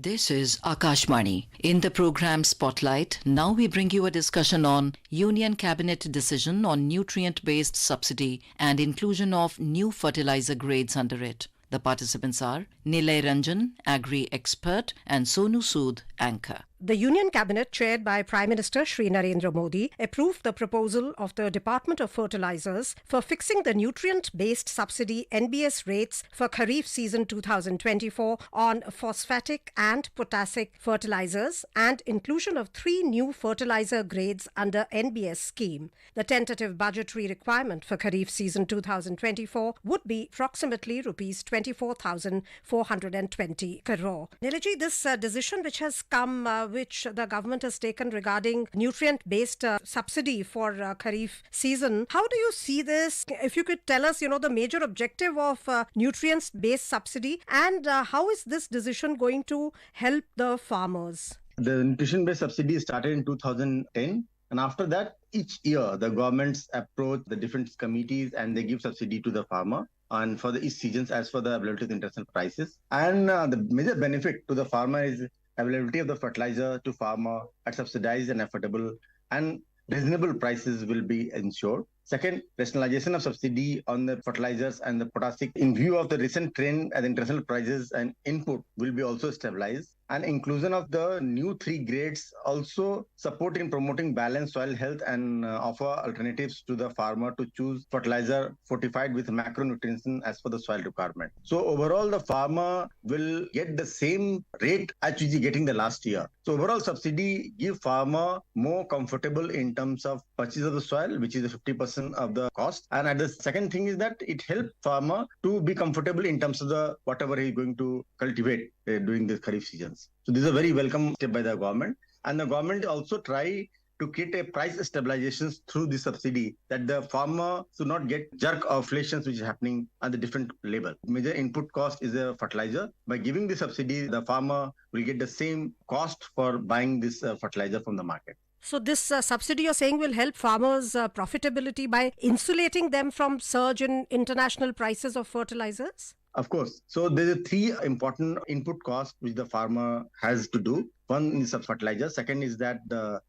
This is Akashvani. In the program Spotlight, now we bring you a discussion on Union Cabinet decision on nutrient-based subsidy and inclusion of new fertilizer grades under it. The participants are Nilay Ranjan, Agri Expert, and Sonu Sood, Anchor. The Union Cabinet, chaired by Prime Minister Shri Narendra Modi, approved the proposal of the Department of Fertilizers for fixing the nutrient-based subsidy NBS rates for Kharif season 2024 on phosphatic and potassic fertilizers and inclusion of 3 new fertilizer grades under NBS scheme. The tentative budgetary requirement for Kharif season 2024 would be approximately rupees 24,420 crore. Nilaji, this decision which has come which the government has taken regarding nutrient-based subsidy for Kharif season. How do you see this? If you could tell us, the major objective of nutrients-based subsidy and how is this decision going to help the farmers? The nutrition-based subsidy started in 2010. And after that, each year, the governments approach the different committees and they give subsidy to the farmer. And for the each seasons, as for the availability of the international prices. And the major benefit to the farmer is availability of the fertilizer to farmer at subsidized and affordable and reasonable prices will be ensured. Second, rationalization of subsidy on the fertilizers and the potassic in view of the recent trend at international prices and input will be also stabilized. And inclusion of the new 3 grades also support in promoting balanced soil health and offer alternatives to the farmer to choose fertilizer fortified with macronutrients as per the soil requirement. So overall, the farmer will get the same rate as he's getting the last year. So overall subsidy give farmer more comfortable in terms of purchase of the soil, which is 50% of the cost. And the second thing is that it helps farmer to be comfortable in terms of the whatever he's going to cultivate during the Kharif seasons. So this is a very welcome step by the government. And the government also try to create a price stabilizations through the subsidy that the farmer should not get jerk of inflations which is happening at the different level. Major input cost is a fertilizer. By giving the subsidy, the farmer will get the same cost for buying this fertilizer from the market. So this subsidy you're saying will help farmers' profitability by insulating them from surge in international prices of fertilizers? Of course. So there are 3 important input costs which the farmer has to do. One is a fertilizer. Second is that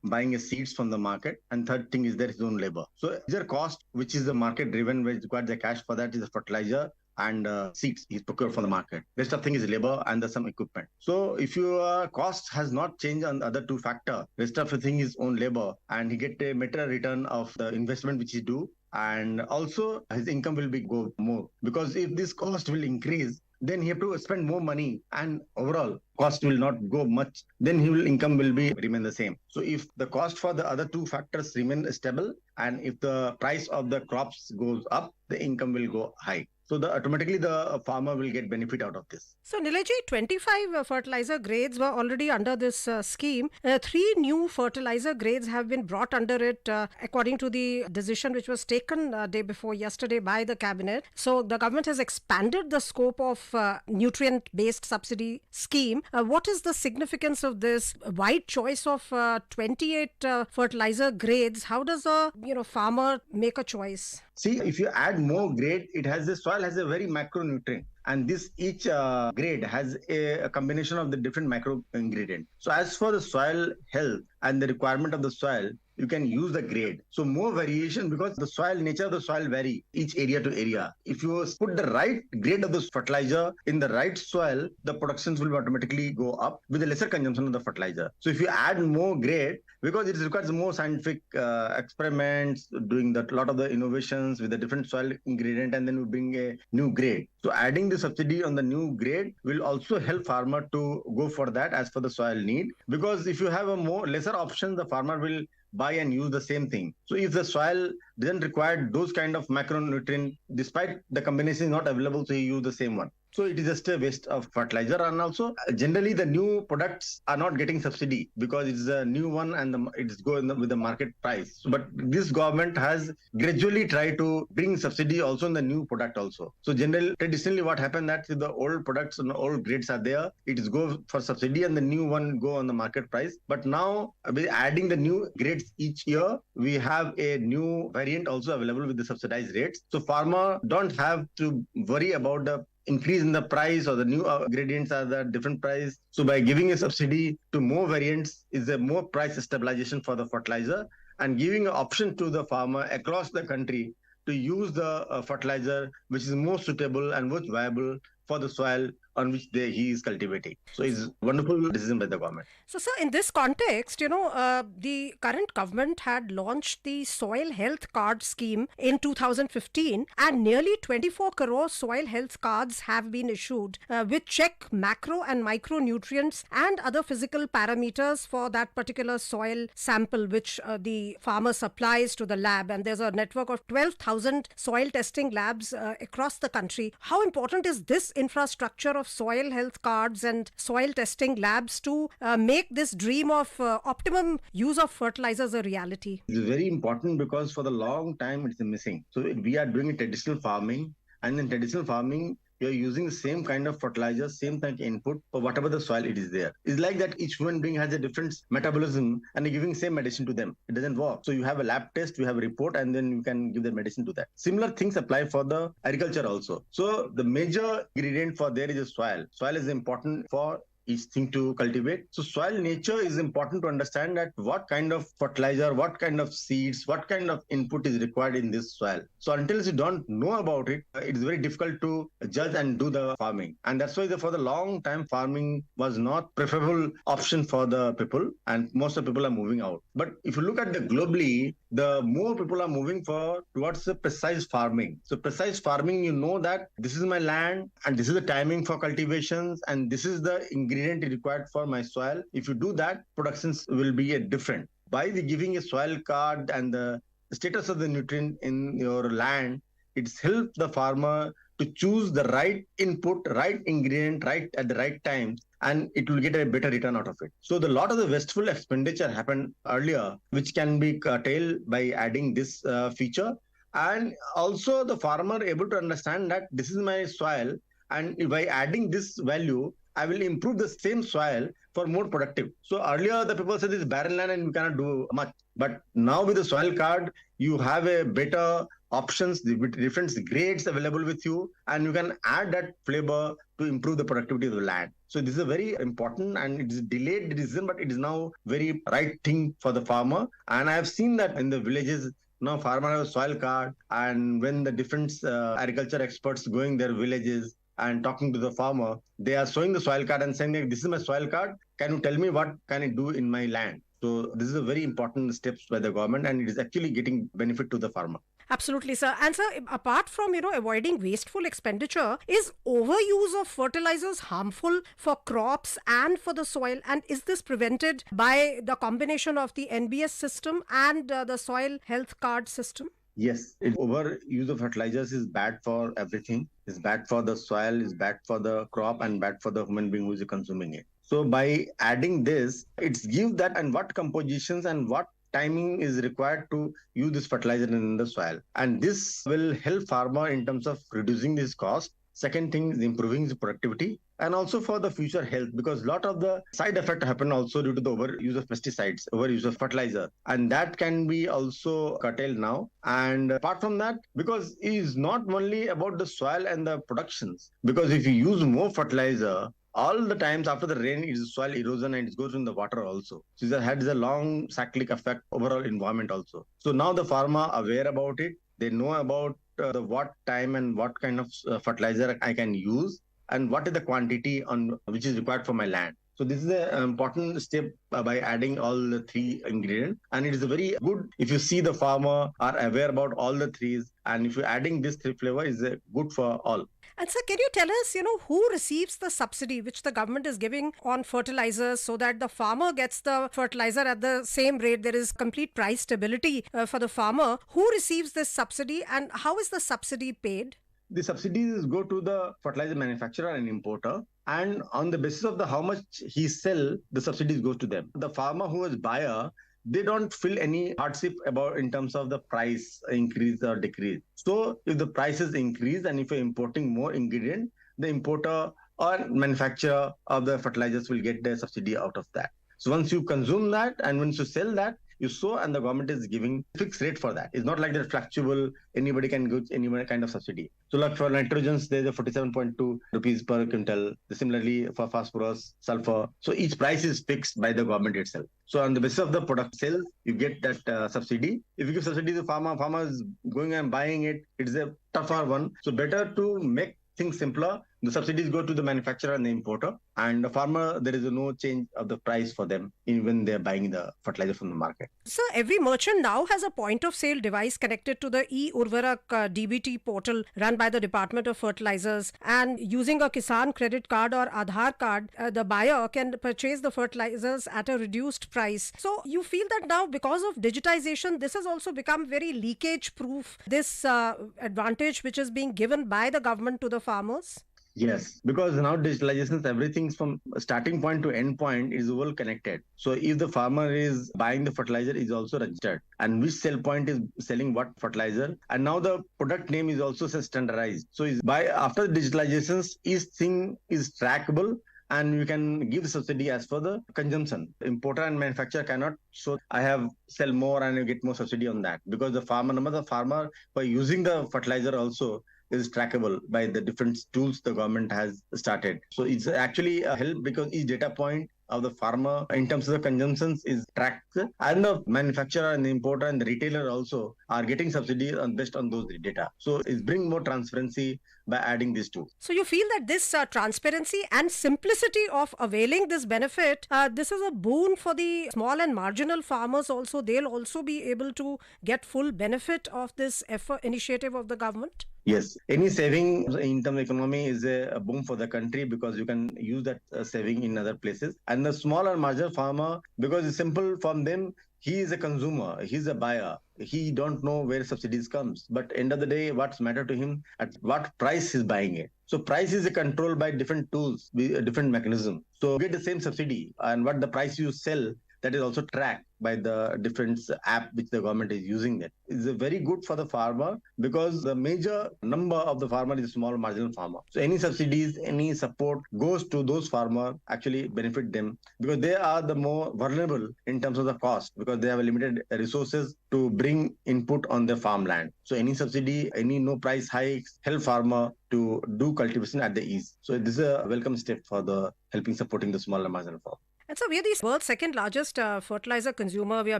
buying a seeds from the market. And third thing is their his own labor. So their cost, which is the market driven, which requires the cash for that is the fertilizer and seeds is procured from the market. Rest of thing is labor and some equipment. So if your cost has not changed on the other 2 factors, rest of the thing is own labor and he get a better return of the investment which he do. And also his income will be go more because if this cost will increase, then he have to spend more money and overall cost will not go much. Then his income will be remain the same. So if the cost for the other 2 factors remain stable and if the price of the crops goes up, the income will go high. So automatically the farmer will get benefit out of this. So Nilaji, 25 fertilizer grades were already under this scheme. 3 new fertilizer grades have been brought under it according to the decision which was taken day before yesterday by the cabinet. So the government has expanded the scope of nutrient-based subsidy scheme. What is the significance of this wide choice of 28 fertilizer grades? How does a farmer make a choice? See, if you add more grade, the soil has a very macronutrient. And this each grade has a combination of the different macro ingredient. So as for the soil health and the requirement of the soil, you can use the grade. So more variation because the soil nature of the soil vary each area to area. If you put the right grade of the fertilizer in the right soil, the productions will automatically go up with a lesser consumption of the fertilizer. So if you add more grade, because it requires more scientific experiments, doing that lot of the innovations with the different soil ingredient, and then we bring a new grade. So adding the subsidy on the new grade will also help farmer to go for that as for the soil need. Because if you have a lesser option, the farmer will buy and use the same thing. So if the soil doesn't require those kind of macronutrient, despite the combination is not available, so you use the same one. So it is just a waste of fertilizer. And also generally the new products are not getting subsidy because it's a new one and it's going with the market price. But this government has gradually tried to bring subsidy also in the new product also. So traditionally what happened that the old products and old grades are there, it is go for subsidy and the new one go on the market price. But now by adding the new grades each year, we have a new variant also available with the subsidized rates. So farmer don't have to worry about the increase in the price or the new ingredients are the different price. So by giving a subsidy to more variants is a more price stabilization for the fertilizer and giving an option to the farmer across the country to use the fertilizer which is more suitable and most viable for the soil on which he is cultivating. So it's a wonderful decision by the government. So, sir, in this context, the current government had launched the Soil Health Card scheme in 2015, and nearly 24 crore soil health cards have been issued, which check macro and micronutrients and other physical parameters for that particular soil sample which the farmer supplies to the lab. And there's a network of 12,000 soil testing labs across the country. How important is this infrastructure of soil health cards and soil testing labs to make this dream of optimum use of fertilizers a reality? It's very important because for the long time it's missing. So we are doing traditional farming, and in traditional farming you're using the same kind of fertilizer, same kind of input for whatever the soil it is there. It's like that each human being has a different metabolism and you're giving same medicine to them. It doesn't work. So you have a lab test, you have a report, and then you can give the medicine to that. Similar things apply for the agriculture also. So the major ingredient for there is a soil. Soil is important for each thing to cultivate. So soil nature is important to understand that what kind of fertilizer, what kind of seeds, what kind of input is required in this soil. So until you don't know about it, it is very difficult to judge and do the farming. And that's why for the long time farming was not preferable option for the people, and most of the people are moving out. But if you look at the globally, the more people are moving towards the precise farming. So precise farming, you know that this is my land and this is the timing for cultivations and this is the ingredient required for my soil. If you do that, productions will be different. By giving a soil card and the status of the nutrient in your land, it's helped the farmer to choose the right input, right ingredient, right at the right time, and it will get a better return out of it. So the lot of the wasteful expenditure happened earlier, which can be curtailed by adding this feature. And also the farmer able to understand that this is my soil, and by adding this value, I will improve the same soil for more productive. So earlier the people said this is barren land and you cannot do much. But now with the soil card, you have a better options, with different grades available with you, and you can add that flavor to improve the productivity of the land. So this is a very important, and it is delayed decision, but it is now very right thing for the farmer. And I have seen that in the villages, now farmer have a soil card, and when the different agriculture experts going their villages and talking to the farmer, they are showing the soil card and saying, this is my soil card. Can you tell me what can I do in my land? So this is a very important steps by the government, and it is actually getting benefit to the farmer. Absolutely, sir. And sir, apart from, avoiding wasteful expenditure, is overuse of fertilizers harmful for crops and for the soil? And is this prevented by the combination of the NBS system and the soil health card system? Yes, overuse of fertilizers is bad for everything. It's bad for the soil, it's bad for the crop, and bad for the human being who is consuming it. So by adding this, it's give that and what compositions and what timing is required to use this fertilizer in the soil. And this will help farmer in terms of reducing this cost. Second thing is improving the productivity and also for the future health, because a lot of the side effect happen also due to the overuse of pesticides, overuse of fertilizer, and that can be also curtailed now. And apart from that, because it is not only about the soil and the productions, because if you use more fertilizer, all the times after the rain, it is soil erosion and it goes in the water also. So it has a long cyclic effect overall environment also. So now the farmer aware about it. They know about what time and what kind of fertilizer I can use and what is the quantity on which is required for my land. So this is an important step by adding all the three ingredients. And it is a very good, if you see the farmer are aware about all the threes, and if you're adding this three flavor is good for all. And sir, can you tell us, who receives the subsidy which the government is giving on fertilizers so that the farmer gets the fertilizer at the same rate? There is complete price stability for the farmer. Who receives this subsidy and how is the subsidy paid? The subsidies go to the fertilizer manufacturer and importer, and on the basis of how much he sell, the subsidies goes to them. The farmer who is buyer, they don't feel any hardship about in terms of the price increase or decrease. So if the prices increase and if you're importing more ingredient, the importer or manufacturer of the fertilizers will get the subsidy out of that. So once you consume that and once you sell that, You sow and the government is giving fixed rate for that. It's not like that fluctuable, anybody can get any kind of subsidy. So like for nitrogens, there's a 47.2 rupees per quintal. Similarly for phosphorus, sulfur. So each price is fixed by the government itself. So on the basis of the product sales, you get that subsidy. If you give subsidy to farmer is going and buying it. It's a tougher one. So better to make things simpler. The subsidies go to the manufacturer and the importer, and the farmer, there is no change of the price for them even they're buying the fertilizer from the market. So every merchant now has a point of sale device connected to the e-Urvarak DBT portal run by the Department of Fertilizers, and using a Kisan credit card or Aadhaar card, the buyer can purchase the fertilizers at a reduced price. So you feel that now because of digitization, this has also become very leakage proof, this advantage which is being given by the government to the farmers? Yes, because now digitalization, everything from starting point to end point is well connected. So if the farmer is buying the fertilizer, is also registered, and which sell point is selling what fertilizer, and now the product name is also standardized. So is by after digitalizations, each thing is trackable, and you can give subsidy as per the consumption. Importer and manufacturer cannot. So I have sell more and you get more subsidy on that, because the farmer by using the fertilizer also is trackable by the different tools the government has started. So it's actually a help, because each data point of the farmer in terms of the consumptions is tracked, and the manufacturer and the importer and the retailer also are getting subsidy based on those data. So it's bring more transparency by adding these two. So you feel that this transparency and simplicity of availing this benefit, this is a boon for the small and marginal farmers also. They'll also be able to get full benefit of this effort, initiative of the government? Yes, any saving in terms of economy is a boom for the country, because you can use that saving in other places. And the small and marginal farmer, because it's simple from them, he is a consumer, he's a buyer. He don't know where subsidies comes, but end of the day, what's matter to him at what price he's buying it. So price is controlled by different tools, different mechanism. So you get the same subsidy, and what the price you sell, that is also tracked by the different app which the government is using. That is very good for the farmer, because the major number of the farmer is small marginal farmer. So any subsidies, any support goes to those farmers, actually benefit them, because they are the more vulnerable in terms of the cost, because they have limited resources to bring input on their farmland. So any subsidy, any no price hikes help farmer to do cultivation at the ease. So this is a welcome step for the helping supporting the small and marginal farmer. And so we are the world's second largest fertilizer consumer. We are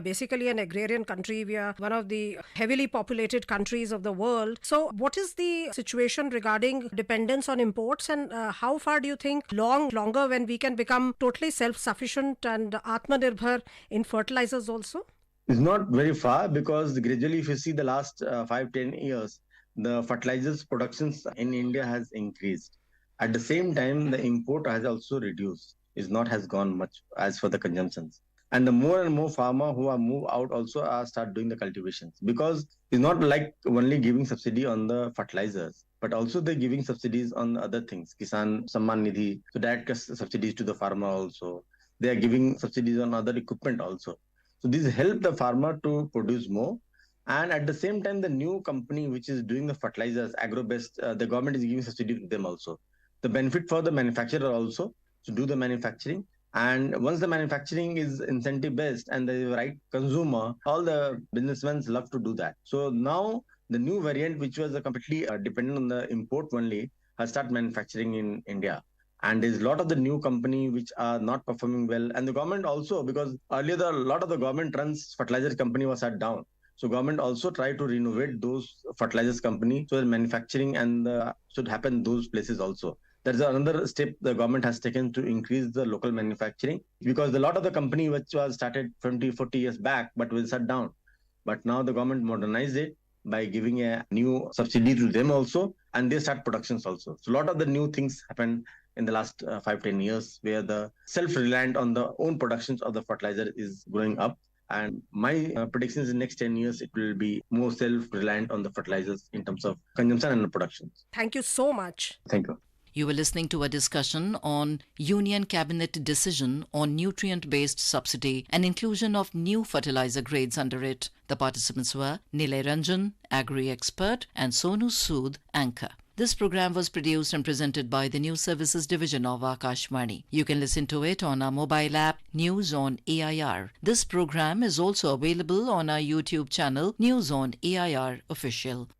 basically an agrarian country. We are one of the heavily populated countries of the world. So what is the situation regarding dependence on imports, and how far do you think longer when we can become totally self-sufficient and Atmanirbhar in fertilizers also? It's not very far, because gradually if you see the last 5-10 years, the fertilizers productions in India has increased. At the same time, the import has also reduced. Has gone much as for the consumptions. And the more and more farmer who are move out also are start doing the cultivations, because it's not like only giving subsidy on the fertilizers, but also they're giving subsidies on other things. Kisan Samman Nidhi, so direct subsidies to the farmer also. They are giving subsidies on other equipment also. So this help the farmer to produce more. And at the same time, the new company which is doing the fertilizers, agro-based, the government is giving subsidy to them also. The benefit for the manufacturer also to do the manufacturing. And once the manufacturing is incentive based and the right consumer, all the businessmen love to do that. So now the new variant, which was completely dependent on the import only, has started manufacturing in India. And there's a lot of the new company which are not performing well. And the government also, because earlier a lot of the government runs fertilizer company was shut down. So government also try to renovate those fertilizers company, so the manufacturing and should happen those places also. That's another step the government has taken to increase the local manufacturing, because a lot of the company which was started 20-40 years back but was shut down. But now the government modernized it by giving a new subsidy to them also, and they start productions also. So a lot of the new things happened in the last 5-10 years, where the self-reliant on the own productions of the fertilizer is growing up. And my predictions in the next 10 years, it will be more self-reliant on the fertilizers in terms of consumption and production. Thank you so much. Thank you. You were listening to a discussion on Union Cabinet decision on nutrient-based subsidy and inclusion of new fertilizer grades under it. The participants were Nilay Ranjan, agri-expert, and Sonu Sood, anchor. This program was produced and presented by the News Services Division of Akashvani. You can listen to it on our mobile app, News on AIR. This program is also available on our YouTube channel, News on AIR Official.